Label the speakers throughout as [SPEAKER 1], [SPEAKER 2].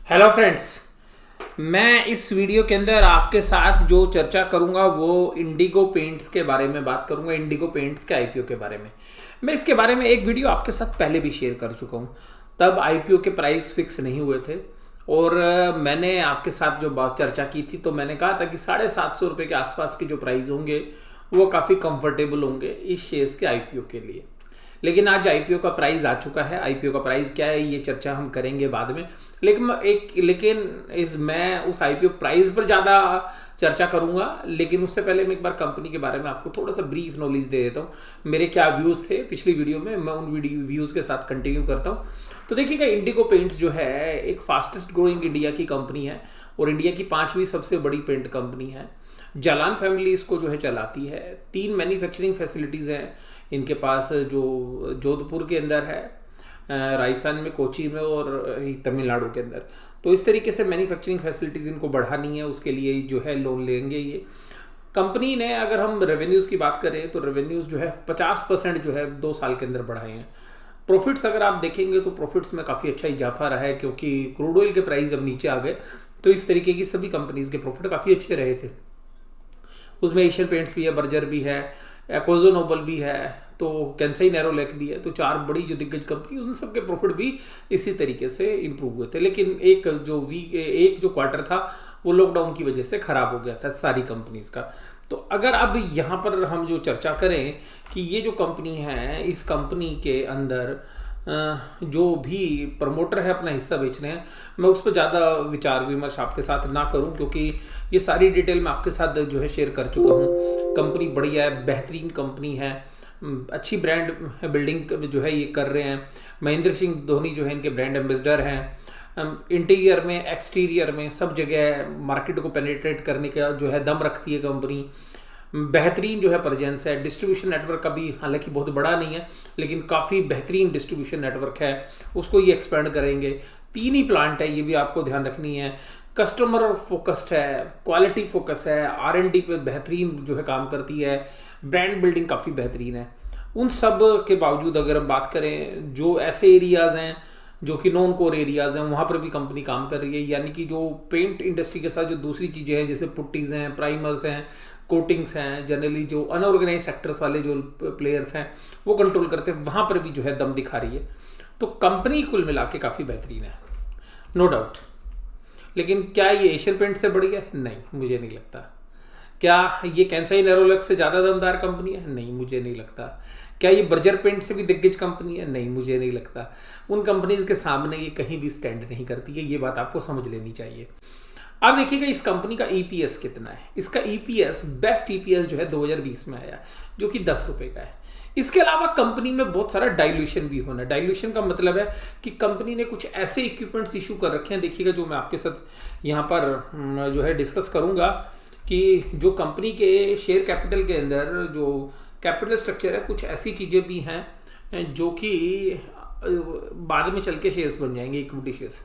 [SPEAKER 1] Hello friends. मैं इस video के अंदर आपके साथ जो चर्चा करूंगा वो इंडिगो पेंट्स के बारे में बात करूंगा। इंडिगो पेंट्स के आईपीओ के बारे में मैं इसके बारे में एक वीडियो आपके साथ पहले भी शेयर कर चुका हूं। तब आईपीओ के प्राइस फिक्स नहीं हुए थे और मैंने आपके साथ जो बात चर्चा की थी तो मैंने कहा था कि 750 रुपये के आसपास के जो प्राइस होंगे वो काफ़ी कंफर्टेबल होंगे इस शेयर्स के आईपीओ के लिए। लेकिन आज आईपीओ का प्राइस आ चुका है। आईपीओ का प्राइस क्या है ये चर्चा हम करेंगे बाद में। मैं उस आईपीओ प्राइस पर ज़्यादा चर्चा करूंगा, लेकिन उससे पहले मैं एक बार कंपनी के बारे में आपको थोड़ा सा ब्रीफ नॉलेज दे देता हूँ। मेरे क्या व्यूज़ थे पिछली वीडियो में, मैं उन व्यूज़ के साथ कंटिन्यू करता हूँ। तो देखिएगा, इंडिगो पेंट्स जो है एक फास्टेस्ट ग्रोइंग इंडिया की कंपनी है और इंडिया की 5वीं सबसे बड़ी पेंट कंपनी है। जालान फैमिली इसको जो है चलाती है। 3 मैन्युफैक्चरिंग फैसिलिटीज़ हैं इनके पास, जो जोधपुर के अंदर है, राजस्थान में कोची में और तमिलनाडु के अंदर। तो इस तरीके से मैन्युफैक्चरिंग फैसिलिटीज़ इनको बढ़ानी है, उसके लिए जो है लोन लेंगे ये कंपनी ने। अगर हम रेवेन्यूज़ की बात करें तो रेवेन्यूज़ जो है 50% जो है 2 साल के अंदर बढ़ाए हैं। प्रॉफिट्स अगर आप देखेंगे तो प्रॉफिट्स में काफ़ी अच्छा इजाफा रहा है, क्योंकि क्रूड ऑयल के प्राइस जब नीचे आ गए तो इस तरीके की सभी कंपनीज़ के प्रॉफिट काफ़ी अच्छे रहे थे। उसमें एशियन पेंट्स भी है, बर्जर भी है, एक्वाजो नोबल भी है, तो कैंसाई नैरोलैक भी है। तो 4 बड़ी जो दिग्गज कंपनी, उन सबके प्रॉफिट भी इसी तरीके से इंप्रूव हुए थे। लेकिन एक जो क्वार्टर था वो लॉकडाउन की वजह से ख़राब हो गया था सारी कंपनीज का। तो अगर अब यहाँ पर हम जो चर्चा करें कि ये जो कंपनी है, इस कंपनी के अंदर जो भी प्रमोटर है अपना हिस्सा बेच रहे हैं, मैं उस पर ज़्यादा विचार विमर्श आपके साथ ना करूं, क्योंकि ये सारी डिटेल मैं आपके साथ जो है शेयर कर चुका हूं। कंपनी बढ़िया है, बेहतरीन कंपनी है, अच्छी ब्रांड बिल्डिंग जो है ये कर रहे हैं। महेंद्र सिंह धोनी जो है इनके ब्रांड एम्बेसडर हैं। इंटीरियर में, एक्सटीरियर में, सब जगह मार्केट को पेनिट्रेट करने का जो है दम रखती है कंपनी। बेहतरीन जो है प्रेजेंस है। डिस्ट्रीब्यूशन नेटवर्क का भी हालांकि बहुत बड़ा नहीं है, लेकिन काफ़ी बेहतरीन डिस्ट्रीब्यूशन नेटवर्क है, उसको ये एक्सपेंड करेंगे। 3 ही प्लांट है, ये भी आपको ध्यान रखनी है। कस्टमर फोकस्ड है, क्वालिटी फोकस है, R&D पे बेहतरीन जो है काम करती है, ब्रांड बिल्डिंग काफ़ी बेहतरीन है। उन सब के बावजूद अगर हम बात करें, जो ऐसे एरियाज़ हैं जो कि नॉन कोर एरियाज़ हैं, वहाँ पर भी कंपनी काम कर रही है। यानी कि जो पेंट इंडस्ट्री के साथ जो दूसरी चीज़ें हैं, जैसे पुट्टीज़ हैं, प्राइमर्स हैं, कोटिंग्स हैं, जनरली जो अनऑर्गेनाइज सेक्टर्स वाले जो प्लेयर्स हैं वो कंट्रोल करते हैं, वहाँ पर भी जो है दम दिखा रही है। तो कंपनी कुल मिला के काफ़ी बेहतरीन है, नो डाउट। लेकिन क्या ये एशियन पेंट से बड़ी है? नहीं, मुझे नहीं लगता। क्या ये कैंसाई नैरोलैक से ज़्यादा दमदार कंपनी है? नहीं, मुझे नहीं लगता। क्या ये बर्जर पेंट से भी दिग्गज कंपनी है? नहीं, मुझे नहीं लगता। उन कंपनीज के सामने ये कहीं भी स्टैंड नहीं करती है, ये बात आपको समझ लेनी चाहिए। अब देखिएगा इस कंपनी का ईपीएस कितना है। इसका ईपीएस, बेस्ट ईपीएस जो है 2020 में आया, जो कि 10 रुपये का है। इसके अलावा कंपनी में बहुत सारा डाइल्यूशन भी होना है। डाइल्यूशन का मतलब है कि कंपनी ने कुछ ऐसे इक्विपमेंट्स इशू कर रखे हैं, देखिएगा, जो मैं आपके साथ यहाँ पर जो है डिस्कस करूँगा, कि जो कंपनी के शेयर कैपिटल के अंदर जो कैपिटल स्ट्रक्चर है, कुछ ऐसी चीज़ें भी हैं जो कि बाद में चल के शेयर्स बन जाएंगे, इक्विटी शेयर्स।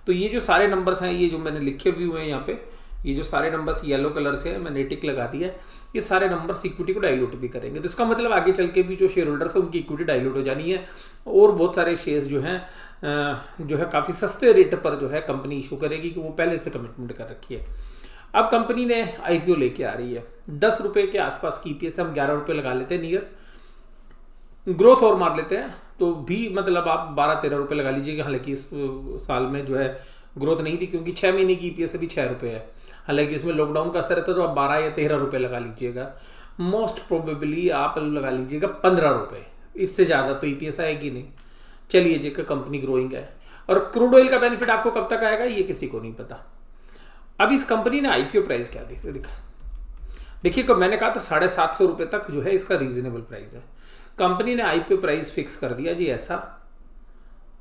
[SPEAKER 1] तो ये जो सारे नंबर्स हैं, ये जो मैंने लिखे भी हुए हैं यहाँ पे, ये जो सारे नंबर्स येलो कलर से है, मैंने टिक लगा दिया है, ये सारे नंबर्स इक्विटी को डाइल्यूट भी करेंगे। तो इसका मतलब आगे चल के भी जो शेयर होल्डर्स है उनकी इक्विटी डाइल्यूट हो जानी है, और बहुत सारे शेयर्स जो है काफ़ी सस्ते रेट पर जो है कंपनी इशू करेगी, कि वो पहले से कमिटमेंट कर रखी है। अब कंपनी ने आईपीओ लेके आ रही है, 10 रुपये के आसपास की ईपीएस, हम 11 रुपये लगा लेते हैं नियर, ग्रोथ और मार लेते हैं तो भी मतलब आप 12-13 रुपये लगा लीजिएगा। हालांकि इस साल में जो है ग्रोथ नहीं थी, क्योंकि 6 महीने की ईपीएस अभी 6 रुपये है। हालांकि इसमें लॉकडाउन का असर रहता तो आप 12 या 13 रुपये लगा लीजिएगा। मोस्ट प्रोबेबली आप लगा लीजिएगा 15 रुपये, इससे ज़्यादा तो ईपीएस आएगी नहीं। चलिए जी, कंपनी ग्रोइंग है। और क्रूड ऑयल का बेनिफिट आपको कब तक आएगा ये किसी को नहीं पता। अब इस कंपनी ने आईपीओ प्राइस क्या दिखा, देखिए, मैंने कहा था 750 रुपये तक जो है इसका रीजनेबल प्राइस है। कंपनी ने आईपीओ प्राइस फिक्स कर दिया जी ऐसा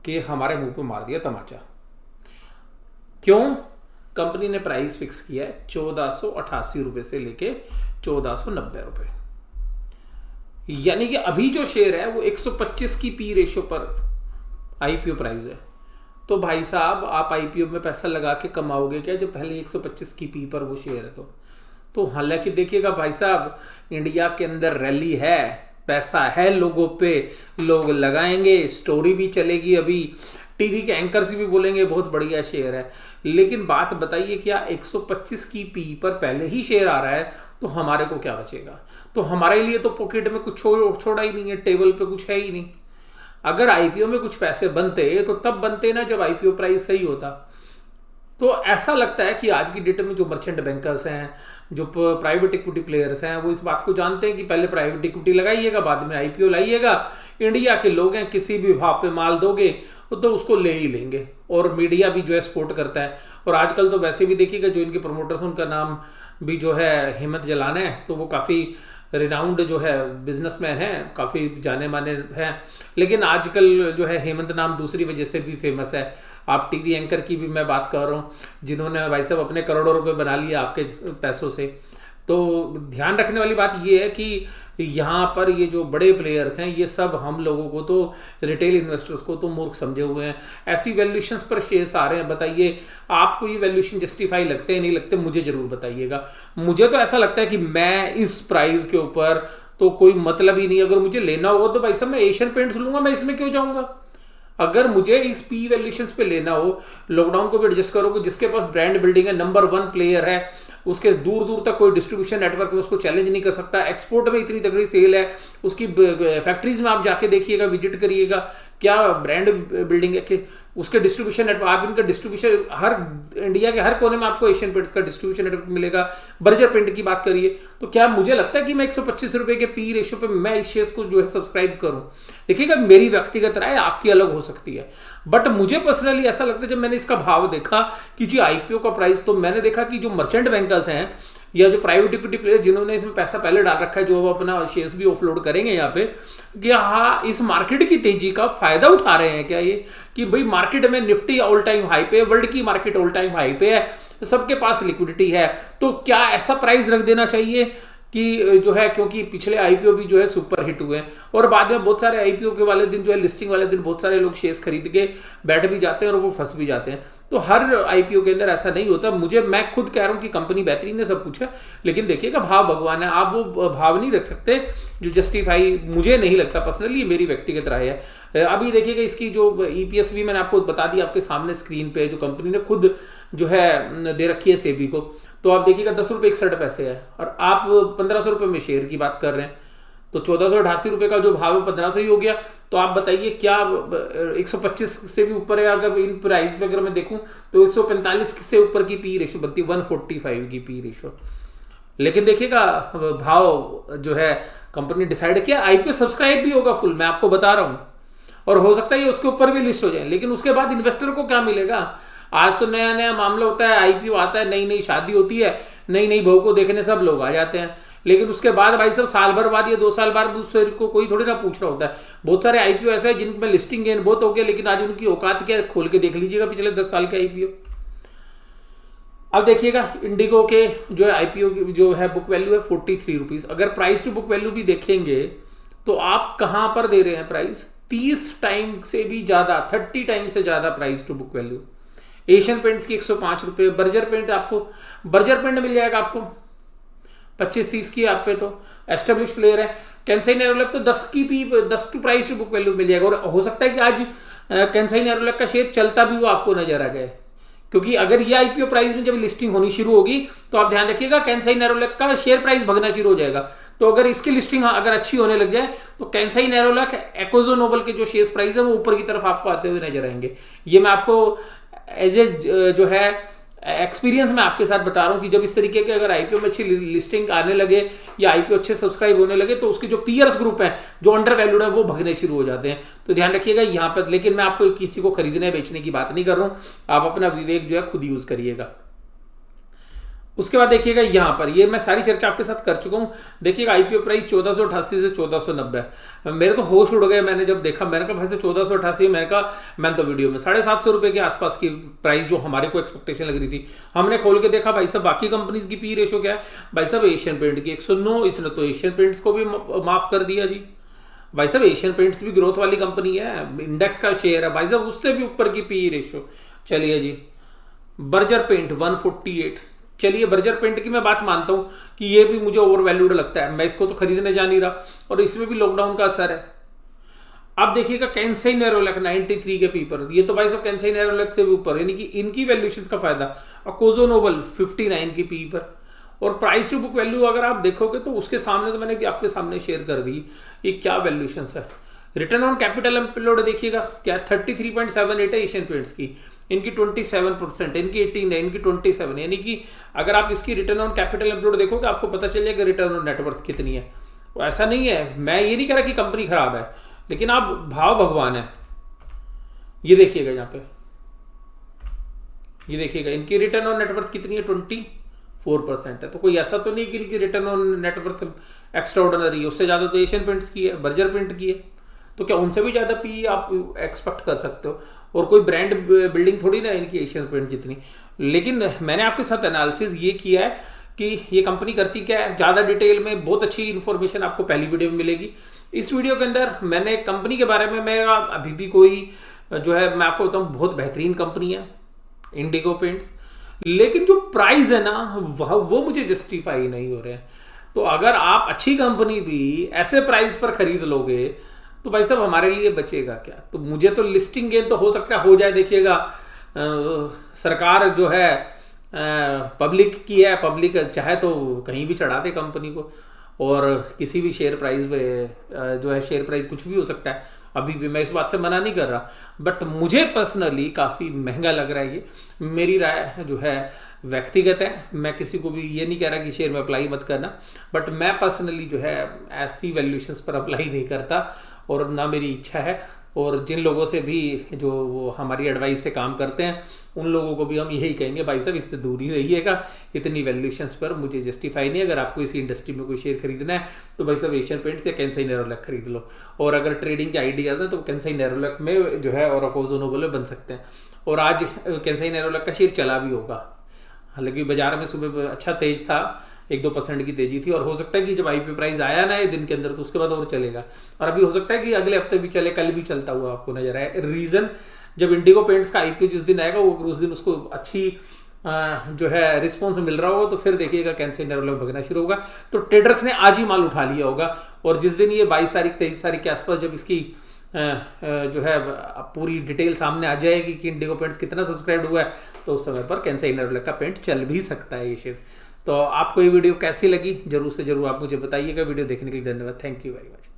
[SPEAKER 1] कि हमारे मुंह पे मार दिया तमाचा। क्यों? कंपनी ने प्राइस फिक्स किया है 1488 रुपये से लेके 1490 रुपये। यानी कि अभी जो शेयर है वो 125 की पी रेशियो पर आईपीओ प्राइस है। तो भाई साहब, आप आईपीओ में पैसा लगा के कमाओगे क्या, जब पहले 125 की पी पर वो शेयर है? तो हालांकि देखिएगा भाई साहब, इंडिया के अंदर रैली है, पैसा है लोगों पे, लोग लगाएंगे, स्टोरी भी चलेगी। अभी टीवी के एंकर्स भी बोलेंगे बहुत बढ़िया शेयर है, लेकिन बात बताइए क्या 125 की पी पर पहले ही शेयर आ रहा है तो हमारे को क्या बचेगा? तो हमारे लिए तो पॉकेट में कुछ छोड़ा ही नहीं है, टेबल पे कुछ है ही नहीं। अगर आईपीओ में कुछ पैसे बनते तो तब बनते ना जब आईपीओ प्राइस सही होता। तो ऐसा लगता है कि आज की डेट में जो मर्चेंट बैंकर्स हैं, जो प्राइवेट इक्विटी प्लेयर्स हैं, वो इस बात को जानते हैं कि पहले प्राइवेट इक्विटी लगाइएगा, बाद में आईपीओ लाइएगा। इंडिया के लोग हैं, किसी भी भाव पे माल दोगे तो उसको ले ही लेंगे, और मीडिया भी जो है सपोर्ट करता है। और आजकल तो वैसे भी देखिएगा जो इनके प्रमोटर्स, उनका नाम भी जो है हेमंत जलाना है, तो वो काफ़ी रिनाउंड जो है बिजनेसमैन है, काफ़ी जाने माने हैं। लेकिन आजकल जो है हेमंत नाम दूसरी वजह से भी फेमस है। आप टीवी एंकर की भी मैं बात कर रहा हूँ, जिन्होंने भाई साहब अपने करोड़ों रुपए बना लिए आपके पैसों से। तो ध्यान रखने वाली बात ये है कि यहाँ पर ये जो बड़े प्लेयर्स हैं, ये सब हम लोगों को तो, रिटेल इन्वेस्टर्स को तो मूर्ख समझे हुए हैं। ऐसी वैल्यूएशंस पर शेयर्स आ रहे हैं। बताइए आपको ये वैल्यूएशन जस्टिफाई लगते हैं, नहीं लगते? मुझे जरूर बताइएगा। मुझे तो ऐसा लगता है कि मैं इस प्राइस के ऊपर तो कोई मतलब ही नहीं। अगर मुझे लेना होगा तो भाई साहब मैं एशियन पेंट्स लूंगा, मैं इसमें क्यों जाऊंगा? अगर मुझे इस पी वैल्यूएशंस पे लेना हो, लॉकडाउन को भी एडजस्ट करोगे, जिसके पास ब्रांड बिल्डिंग है, नंबर 1 प्लेयर है, उसके दूर दूर तक कोई डिस्ट्रीब्यूशन नेटवर्क में उसको चैलेंज नहीं कर सकता, एक्सपोर्ट में इतनी तगड़ी सेल है, उसकी फैक्ट्रीज में आप जाके देखिएगा, विजिट करिएगा, क्या ब्रांड बिल्डिंग है कि उसके डिस्ट्रीब्यूशन नेटवर्क, आप इनका डिस्ट्रीब्यूशन हर इंडिया के हर कोने में आपको एशियन पेंट्स का डिस्ट्रीब्यूशन नेटवर्क मिलेगा। बर्जर पेंट की बात करिए, तो क्या मुझे लगता है कि मैं 125 रुपए के पी रेशियो पे मैं इस शेयर को जो है सब्सक्राइब करूं? देखिएगा मेरी व्यक्तिगत राय, आपकी अलग हो सकती है, बट मुझे पर्सनली ऐसा लगता है, जब मैंने इसका भाव देखा कि जी आईपीओ का प्राइस, तो मैंने देखा कि जो मर्चेंट बैंकर्स हैं या जो प्राइवेट इक्विटी प्लेयर्स जिन्होंने इसमें पैसा पहले डाल रखा है, जो वो अपना शेयर्स भी ऑफलोड करेंगे यहाँ पे, कि हाँ इस मार्केट की तेजी का फायदा उठा रहे हैं क्या ये, कि भाई मार्केट में निफ्टी ऑल टाइम हाई पे, वर्ल्ड की मार्केट ऑल टाइम हाई पे है, सबके पास लिक्विडिटी है, तो क्या ऐसा प्राइस रख देना चाहिए कि जो है, क्योंकि पिछले आईपीओ भी जो है सुपर हिट हुए हैं, और बाद में बहुत सारे आईपीओ के वाले दिन जो है, लिस्टिंग वाले दिन बहुत सारे लोग शेयर्स खरीद के बैठ भी जाते हैं और वो फंस भी जाते हैं। तो हर आईपीओ के अंदर ऐसा नहीं होता। मैं खुद कह रहा हूं कि कंपनी बेहतरीन है, सब कुछ है, लेकिन देखिएगा भाव भगवान है, आप वो भाव नहीं रख सकते जो जस्टिफाई, मुझे नहीं लगता पर्सनली, मेरी व्यक्तिगत राय है। अभी देखिएगा इसकी जो ईपीएस भी मैंने आपको बता दी, आपके सामने स्क्रीन पे, जो कंपनी ने खुद जो है दे रखी है सेबी को, तो आप देखिएगा 10 रुपये 61 पैसे है, और आप 1500 रुपये में शेयर की बात कर रहे हैं, तो 1488 रुपये का जो भाव है 1500 ही हो गया। तो आप बताइए क्या 125 से भी ऊपर है? अगर इन प्राइस पे अगर मैं देखूं तो 145 से ऊपर की पी रेशो बनती है, 145 की पी रेशो। लेकिन देखिएगा भाव जो है कंपनी डिसाइड किया, आईपीओ सब्सक्राइब भी होगा फुल, मैं आपको बता रहा हूं, और हो सकता है ये उसके ऊपर भी लिस्ट हो जाए, लेकिन उसके बाद इन्वेस्टर को क्या मिलेगा? आज तो नया नया मामला होता है, आईपीओ आता है, नई नई शादी होती है, नई नई बहू को देखने सब लोग आ जाते हैं, लेकिन उसके बाद भाई सब साल भर बाद या 2 साल बाद दूसरे को कोई थोड़ी ना पूछ रहा होता है। बहुत सारे आईपीओ ऐसे हैं जिनमें लिस्टिंग गेन बहुत हो गया, लेकिन आज उनकी औकात क्या है, खोल के देख लीजिएगा पिछले 10 साल के आईपीओ। अब देखिएगा इंडिगो के जो है आईपीओ जो है बुक वैल्यू है 43 रुपीज। अगर प्राइस टू बुक वैल्यू भी देखेंगे तो आप कहां पर दे रहे हैं प्राइस? 30 टाइम से भी ज्यादा, 30 टाइम से ज्यादा price to book value. Asian Paints की 105 रुपए, बर्जर पेंट आपको, बर्जर पेंट मिल जाएगा आपको 25-30 की आप पे, तो एस्टेब्लिश प्लेयर है। कैंसाई नेरोलैक तो 10 to price to book value मिल जाएगा, और हो सकता है कि आज कैंसाई नेरोलैक का शेयर चलता भी वो आपको नजर आ जाए, क्योंकि अगर ये आईपीओ प्राइस में जब लिस्टिंग होनी शुरू होगी तो आप ध्यान रखिएगा कैंसाई नेरोलैक का शेयर प्राइस भगना शुरू हो जाएगा। तो अगर इसकी लिस्टिंग अगर अच्छी होने लग जाए तो कैंसाई नेरोलैक, एक्सो नोबल के जो शेयर प्राइस है वो ऊपर की तरफ आपको आते हुए नजर आएंगे। ये मैं आपको एज ए जो है एक्सपीरियंस में आपके साथ बता रहा हूं कि जब इस तरीके के अगर आईपीओ में अच्छी लिस्टिंग आने लगे या आईपीओ अच्छे सब्सक्राइब होने लगे तो उसके जो पीयर्स ग्रुप है जो अंडर वैल्यूड है वो भगने शुरू हो जाते हैं। तो ध्यान रखिएगा यहाँ पर। लेकिन मैं आपको किसी को खरीदने बेचने की बात नहीं कर रहा हूं, आप अपना विवेक जो है खुद यूज करिएगा। उसके बाद देखिएगा यहाँ पर, ये मैं सारी चर्चा आपके साथ कर चुका हूँ। देखिएगा आईपीओ प्राइस 1488 से 1490। मेरे तो होश उड़ गए, मैंने जब देखा मैंने कहा भाई से 1488, मैंने तो वीडियो में 750 रुपए के आसपास की प्राइस जो हमारे को एक्सपेक्टेशन लग रही थी, हमने खोल के देखा भाई साहब बाकी कंपनीज की पी रेशो क्या है। भाई साहब एशियन पेंट की 109, इसने तो एशियन पेंट्स को भी माफ कर दिया जी। भाई साहब एशियन पेंट्स भी ग्रोथ वाली कंपनी है, इंडेक्स का शेयर है भाई साहब, उससे भी ऊपर की पी रेशो। चलिए जी, बर्जर पेंट 148। चलिए बर्जर पेंट की मैं बात मानता हूं कि ये भी मुझे ओवर वैल्यूड लगता है, मैं इसको तो खरीदने जा नहीं रहा, और इसमें भी लॉकडाउन का असर है। अब देखिएगा कैंसाई नेरोलैक 93 के पी पर, ये तो भाई सब कैंसाई नेरोलैक से भी ऊपर, यानी कि इनकी वैल्यूएशंस का फायदा। अकोजो नोबल 59 की पी पर, और प्राइस टू बुक वैल्यू अगर आप देखोगे तो उसके सामने तो मैंने भी आपके सामने शेयर कर दी ये क्या वैल्यूएशंस है। रिटर्न ऑन कैपिटल एम्प्लॉयड देखिएगा क्या 33.78 है एशियन पेंट्स की, इनकी 27%, इनकी 18 है, इनकी 27, यानी कि अगर आप इसकी रिटर्न ऑन कैपिटल एम्प्लॉयड देखोगे आपको पता चलेगा रिटर्न ऑन नेटवर्थ कितनी है। तो ऐसा नहीं है, मैं ये नहीं कह रहा कि कंपनी खराब है, लेकिन आप भाव भगवान है। ये देखिएगा यहाँ पे, ये देखिएगा इनकी रिटर्न ऑन नेटवर्थ कितनी है, 24% है। तो कोई ऐसा तो नहीं कि इनकी return on net worth extra ordinary है, उससे ज़्यादा तो एशियन पेंट्स की है, बर्जर पेंट की है, तो क्या उनसे भी ज़्यादा पी आप एक्सपेक्ट कर सकते हो। और कोई ब्रांड बिल्डिंग थोड़ी ना इनकी एशियन पेंट जितनी। लेकिन मैंने आपके साथ एनालिसिस ये किया है कि ये कंपनी करती क्या है, ज़्यादा डिटेल में बहुत अच्छी इन्फॉर्मेशन आपको पहली वीडियो में मिलेगी। इस वीडियो के अंदर मैंने कंपनी के बारे में, मेरा अभी भी कोई जो है मैं आपको बताऊँ बहुत बेहतरीन कंपनी है इंडिगो पेंट्स, लेकिन जो प्राइस है ना वो मुझे जस्टिफाई नहीं हो रहे हैं। तो अगर आप अच्छी कंपनी भी ऐसे प्राइस पर खरीद लोगे तो भाई साहब हमारे लिए बचेगा क्या। तो मुझे तो लिस्टिंग गेन तो हो सकता है हो जाए, देखिएगा सरकार जो है पब्लिक की है, पब्लिक चाहे तो कहीं भी चढ़ा दे कंपनी को, और किसी भी शेयर प्राइस पे जो है शेयर प्राइस कुछ भी हो सकता है। अभी भी मैं इस बात से मना नहीं कर रहा, बट मुझे पर्सनली काफ़ी महंगा लग रहा है ये। मेरी राय जो है व्यक्तिगत है, मैं किसी को भी ये नहीं कह रहा कि शेयर में अप्लाई मत करना, बट मैं पर्सनली जो है ऐसी वैल्यूएशंस पर अप्लाई नहीं करता और ना मेरी इच्छा है। और जिन लोगों से भी जो हमारी एडवाइस से काम करते हैं उन लोगों को भी हम यही कहेंगे भाई साहब इससे दूर ही रहिएगा, इतनी वैल्यूएशंस पर मुझे जस्टिफाई नहीं। अगर आपको इसी इंडस्ट्री में कोई शेयर खरीदना है तो भाई साहब एशियन पेंट्स या कैंसाई नेरोलैक खरीद लो, और अगर ट्रेडिंग के आइडियाज़ हैं तो कैंसाई नेरोलैक में जो है और अकोजो नोबल में बन सकते हैं। और आज कैंसाई नेरोलैक का शेयर चला भी होगा, हालांकि बाजार में सुबह अच्छा तेज था, 1-2% की तेजी थी, और हो सकता है कि जब आईपीओ प्राइस आया ना ये दिन के अंदर तो उसके बाद और चलेगा, और अभी हो सकता है कि अगले हफ्ते भी चले, कल भी चलता हुआ आपको नजर आए। रीज़न जब इंडिगो पेंट्स का आईपीओ जिस दिन आएगा वो उस दिन उसको अच्छी जो है रिस्पॉन्स मिल रहा होगा, तो फिर देखिएगा कैंसाई नेरोलैक भगना शुरू होगा। तो ट्रेडर्स ने आज ही माल उठा लिया होगा, और जिस दिन ये 22 तारीख 23 तारीख के आसपास जब इसकी जो है पूरी डिटेल सामने आ जाएगी कि इंडिगो पेंट्स कितना सब्सक्राइब हुआ है, तो उस समय पर कैंसाई नेरोलैक का पेंट चल भी सकता है ये शेयर। तो आपको ये वीडियो कैसी लगी जरूर से जरूर आप मुझे बताइएगा। वीडियो देखने के लिए धन्यवाद, थैंक यू वेरी मच।